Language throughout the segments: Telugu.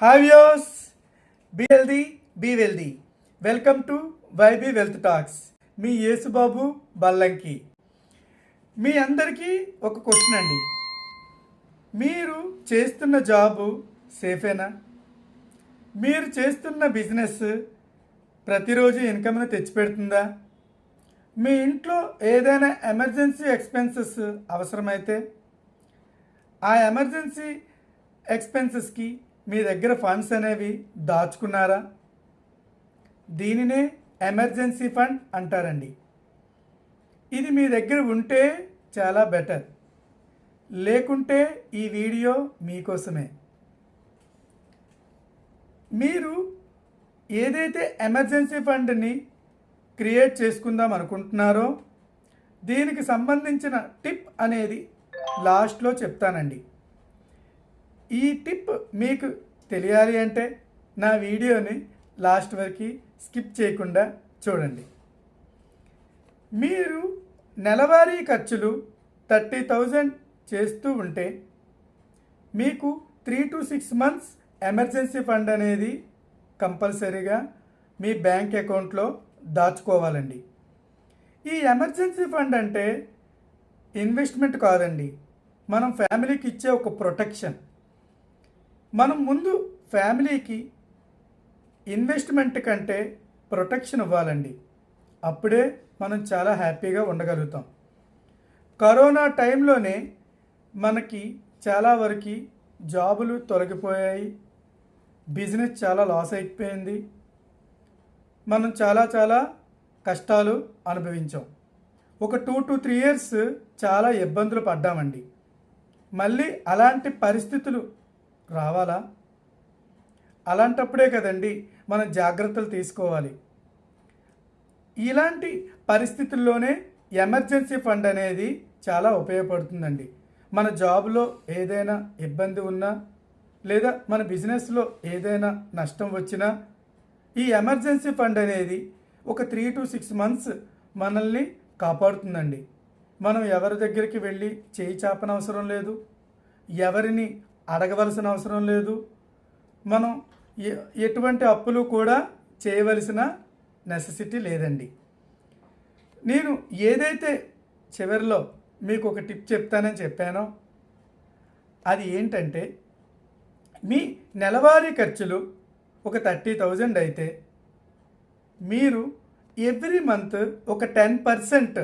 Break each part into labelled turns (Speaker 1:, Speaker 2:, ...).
Speaker 1: Hi viewers, be healthy be wealthy. Welcome to YB wealth talks. మీ యేసుబాబు బల్లంకి. మీ అందరికీ ఒక క్వశ్చన్ అండి. మీరు చేస్తున్న జాబు సేఫేనా? మీరు చేస్తున్న బిజినెస్ ప్రతిరోజు ఇన్కమ్ని తెచ్చిపెడుతుందా? మీ ఇంట్లో ఏదైనా ఎమర్జెన్సీ ఎక్స్పెన్సెస్ అవసరమైతే ఆ ఎమర్జెన్సీ ఎక్స్పెన్సెస్కి మీ దగ్గర ఫండ్స్ అనేవి దాచుకున్నారా? దీనినే ఎమర్జెన్సీ ఫండ్ అంటారండి. ఇది మీ దగ్గర ఉంటే చాలా బెటర్, లేకుంటే ఈ వీడియో మీకోసమే. మీరు ఏదైతే ఎమర్జెన్సీ ఫండ్ని క్రియేట్ చేసుకుందాం అనుకుంటున్నారో దీనికి సంబంధించిన టిప్ అనేది లాస్ట్లో చెప్తానండి. ఈ టిప్ మీకు తెలియాలి అంటే నా వీడియోని లాస్ట్ వరకు స్కిప్ చేయకుండా చూడండి. మీరు నెలవారీ ఖర్చులు 30,000 చేస్తూ ఉంటే మీకు 3 to 6 months ఎమర్జెన్సీ ఫండ్ అనేది కంపల్సరీగా మీ బ్యాంక్ అకౌంట్లో దాచుకోవాలండి. ఈ ఎమర్జెన్సీ ఫండ్ అంటే ఇన్వెస్ట్మెంట్ కాదండి, మనం ఫ్యామిలీకి ఇచ్చే ఒక ప్రొటెక్షన్. మనం ముందు ఫ్యామిలీకి ఇన్వెస్ట్మెంట్ కంటే ప్రొటెక్షన్ ఇవ్వాలండి. అప్పుడే మనం చాలా హ్యాపీగా ఉండగలుగుతాం. కరోనా టైంలోనే మనకి చాలా వరకు జాబులు తొలగిపోయాయి, బిజినెస్ చాలా లాస్ అయిపోయింది, మనం చాలా కష్టాలు అనుభవించాం. ఒక 2 to 3 years చాలా ఇబ్బందులు పడ్డామండి. మళ్ళీ అలాంటి పరిస్థితులు రావాలా? అలాంటప్పుడే కదండి మనం జాగ్రత్తలు తీసుకోవాలి. ఇలాంటి పరిస్థితుల్లోనే ఎమర్జెన్సీ ఫండ్ అనేది చాలా ఉపయోగపడుతుందండి. మన జాబ్లో ఏదైనా ఇబ్బంది ఉన్నా లేదా మన బిజినెస్లో ఏదైనా నష్టం వచ్చినా ఈ ఎమర్జెన్సీ ఫండ్ అనేది ఒక 3 to 6 months మనల్ని కాపాడుతుందండి. మనం ఎవరి దగ్గరికి వెళ్ళి చేయి చాపనవసరం లేదు, ఎవరిని అడగవలసిన అవసరం లేదు, మనం ఎటువంటి అప్పులు కూడా చేయవలసిన నెసెసిటీ లేదండి. నేను ఏదైతే చివరిలో మీకు ఒక టిప్ చెప్తానని చెప్పానో అది ఏంటంటే, మీ నెలవారీ ఖర్చులు ఒక 30,000 అయితే మీరు ఎవ్రీ మంత్ ఒక 10%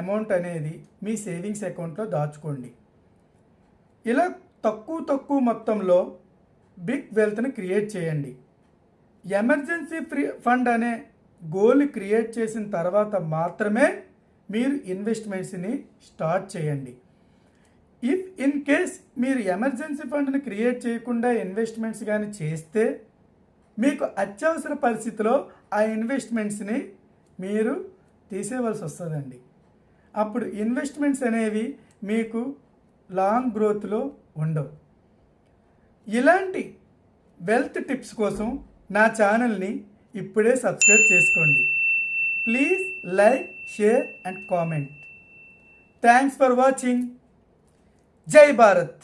Speaker 1: అమౌంట్ అనేది మీ సేవింగ్స్ అకౌంట్లో దాచుకోండి. ఇలా తక్కువ మొత్తంలో బిగ్ వెల్త్ని క్రియేట్ చేయండి. ఎమర్జెన్సీ ఫండ్ అనే గోల్ క్రియేట్ చేసిన తర్వాత మాత్రమే మీరు ఇన్వెస్ట్మెంట్స్ని స్టార్ట్ చేయండి. ఇఫ్ ఇన్ కేస్ మీరు ఎమర్జెన్సీ ఫండ్ని క్రియేట్ చేయకుండా ఇన్వెస్ట్మెంట్స్ కానీ చేస్తే మీకు అత్యవసర పరిస్థితిలో ఆ ఇన్వెస్ట్మెంట్స్ని మీరు తీసేయవలసి వస్తుందండి. అప్పుడు ఇన్వెస్ట్మెంట్స్ అనేవి మీకు లాంగ్ గ్రోత్లో ఉండవు. ఇలాంటి వెల్త్ టిప్స్ కోసం నా ఛానల్ని ఇప్పుడే సబ్స్క్రైబ్ చేసుకోండి. Please like, share and comment. Thanks for watching. జై భారత్.